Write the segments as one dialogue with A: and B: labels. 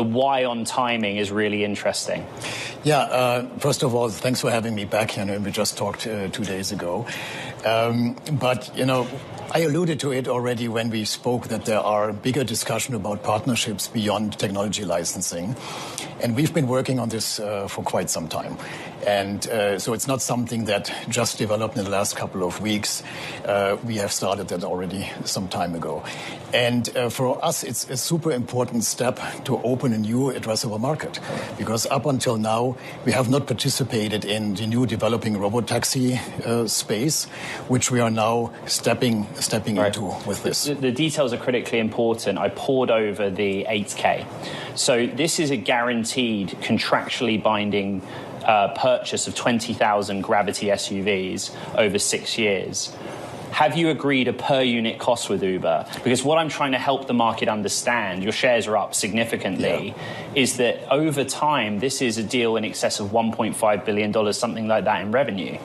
A: The why on timing is really interesting.
B: Yeah, first of all, thanks for having me back. We just talked 2 days ago. But, I alluded to it already when we spoke that there are bigger discussions about partnerships beyond technology licensing. And we've been working on this for quite some time. And so it's not something that just developed in the last couple of weeks. We have started that already some time ago. And for us, it's a super important step to open a new addressable market. Because up until now, we have not participated in the new developing Robotaxi space, which we are now stepping into with this.
A: The details are critically important. I pored over the 8K. So this is a guaranteed, contractually binding purchase of 20,000 Gravity SUVs over 6 years. Have you agreed a per unit cost with Uber? Because what I'm trying to help the market understand, your shares are up significantly, is that over time, this is a deal in excess of $1.5 billion, something like that in revenue.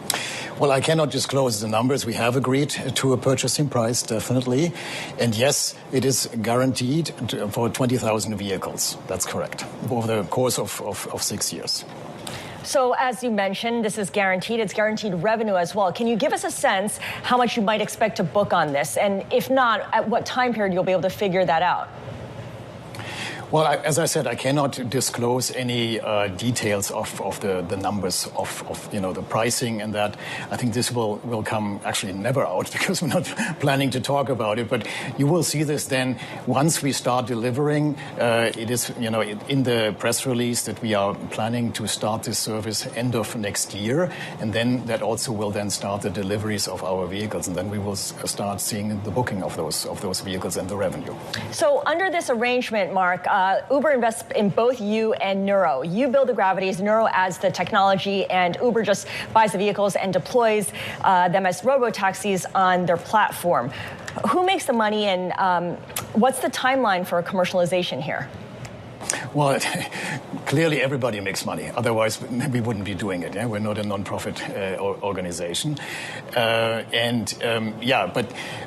B: Well, I cannot disclose the numbers. We have agreed to a purchasing price, definitely. And yes, it is guaranteed for 20,000 vehicles. That's correct, over the course of 6 years.
C: So as you mentioned, this is guaranteed. It's guaranteed revenue as well. Can you give us a sense how much you might expect to book on this? And if not, at what time period you'll be able to figure that out?
B: Well, as I said, I cannot disclose any details of the numbers of the pricing and that. I think this will come actually never out because we're not planning to talk about it. But you will see this then once we start delivering. It is in the press release that we are planning to start this service end of next year, and then that also will then start the deliveries of our vehicles, and then we will start seeing the booking of those vehicles and the revenue.
C: So under this arrangement, Mark, Uber invests in both you and Nuro. You build the Gravities, Nuro adds the technology, and Uber just buys the vehicles and deploys them as Robotaxis on their platform. Who makes the money, and what's the timeline for commercialization here?
B: Well, clearly everybody makes money. Otherwise, we wouldn't be doing it. Yeah? We're not a non-profit organization. But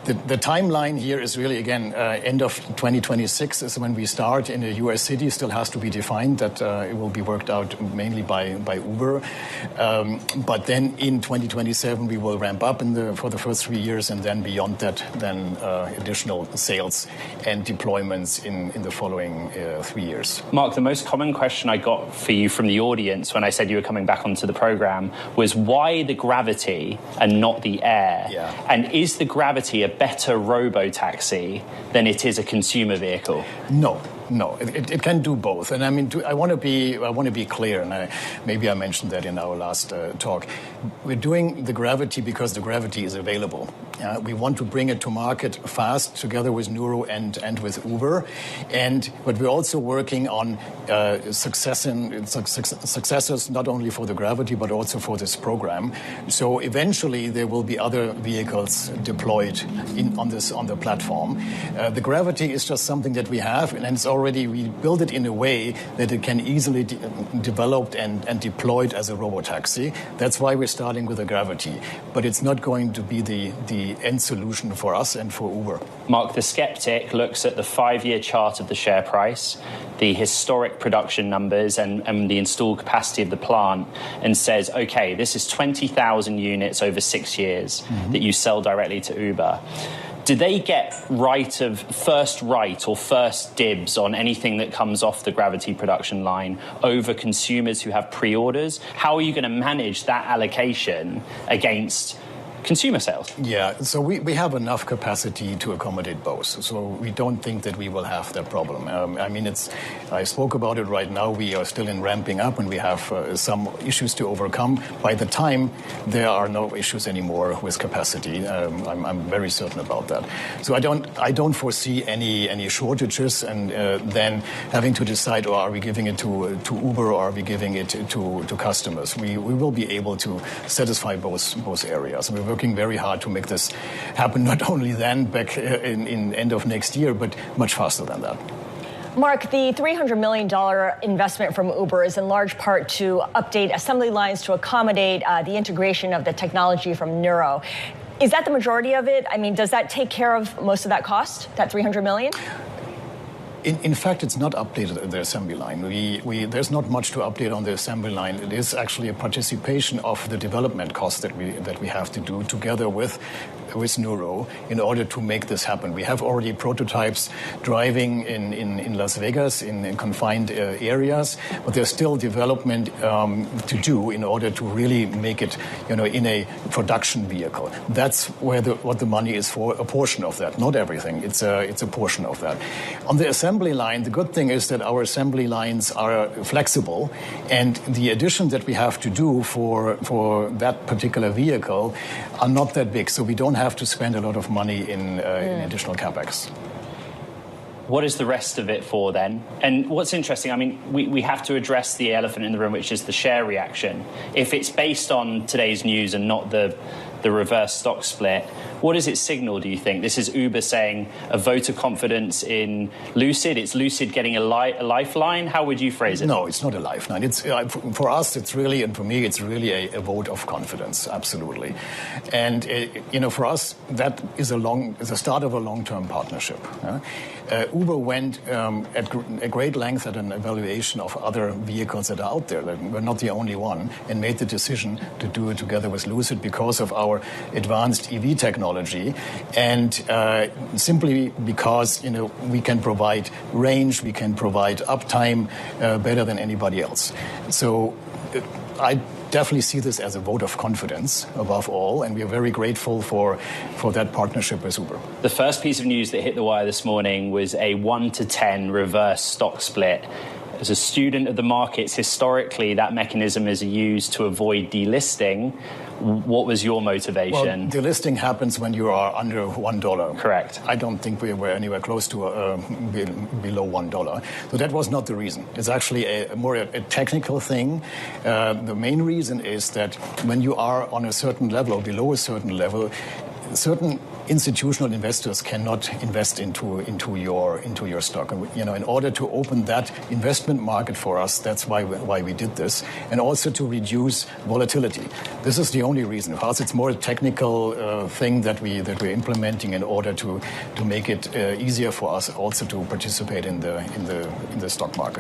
B: the timeline here is really, again, end of 2026 is when we start in a U.S. city. Still has to be defined. That it will be worked out mainly by Uber. But then in 2027, we will ramp up for the first 3 years, and then beyond that, then additional sales and deployments in the following 3 years.
A: Mark, the most common question I got for you from the audience when I said you were coming back onto the program was why the Gravity and not the Air?
B: Yeah.
A: And is the Gravity a better robo-taxi than it is a consumer vehicle?
B: No, it can do both. And I mean, I want to be clear, and maybe I mentioned that in our last talk. We're doing the Gravity because the Gravity is available. We want to bring it to market fast together with Nuro and with Uber. But we're also working on successors not only for the Gravity but also for this program. So eventually there will be other vehicles deployed on the platform. The Gravity is just something that we have, and it's already we build it in a way that it can easily developed and deployed as a robotaxi. That's why we're starting with the Gravity. But it's not going to be the end solution for us and for Uber.
A: Mark, the skeptic looks at the 5-year chart of the share price, the historic production numbers and the installed capacity of the plant, and says, okay, this is 20,000 units over 6 years that you sell directly to Uber. Do they get first right or first dibs on anything that comes off the Gravity production line over consumers who have pre-orders? How are you going to manage that allocation against consumer sales?
B: Yeah, so we have enough capacity to accommodate both. So we don't think that we will have that problem. I spoke about it right now. We are still in ramping up, and we have some issues to overcome. By the time there are no issues anymore with capacity, I'm very certain about that. So I don't foresee any shortages, and then having to decide, are we giving it to Uber or are we giving it to customers? We will be able to satisfy both areas. We're working very hard to make this happen, not only then back in end of next year, but much faster than that.
C: Mark, the $300 million investment from Uber is in large part to update assembly lines to accommodate the integration of the technology from Nuro. Is that the majority of it? I mean, does that take care of most of that cost, that $300 million?
B: In fact, it's not updated at the assembly line. There's not much to update on the assembly line. It is actually a participation of the development costs that we have to do together with Nuro in order to make this happen. We have already prototypes driving in Las Vegas in confined areas, but there's still development to do in order to really make it, in a production vehicle. That's where what the money is for, a portion of that, not everything. It's a portion of that. On the assembly line, the good thing is that our assembly lines are flexible, and the additions that we have to do for that particular vehicle are not that big, so we don't have to spend a lot of money in additional capex.
A: What is the rest of it for then? And what's interesting, I mean, we have to address the elephant in the room, which is the share reaction. If it's based on today's news and not the reverse stock split, what does it signal, do you think? This is Uber saying a vote of confidence in Lucid. It's Lucid getting a lifeline. How would you phrase it?
B: No, it's not a lifeline. It's for us, it's really, and for me, it's really a vote of confidence, absolutely. And, for us, that is the start of a long-term partnership. Uber went at a great length at an evaluation of other vehicles that are out there. We're not the only one, and made the decision to do it together with Lucid because of our advanced EV technology, and simply because we can provide range, we can provide uptime better than anybody else. So I definitely see this as a vote of confidence above all, and we are very grateful for that partnership with Uber.
A: The first piece of news that hit the wire this morning was a 1-to-10 reverse stock split. As a student of the markets, historically, that mechanism is used to avoid delisting. What was your motivation? Well,
B: delisting happens when you are under $1.
A: Correct.
B: I don't think we were anywhere close to below $1. So that was not the reason. It's actually a technical thing. The main reason is that when you are on a certain level or below a certain level, certain institutional investors cannot invest into your stock. In order to open that investment market for us, that's why we did this, and also to reduce volatility. This is the only reason. For us, it's more a technical thing that we're implementing in order to make it easier for us also to participate in the stock market.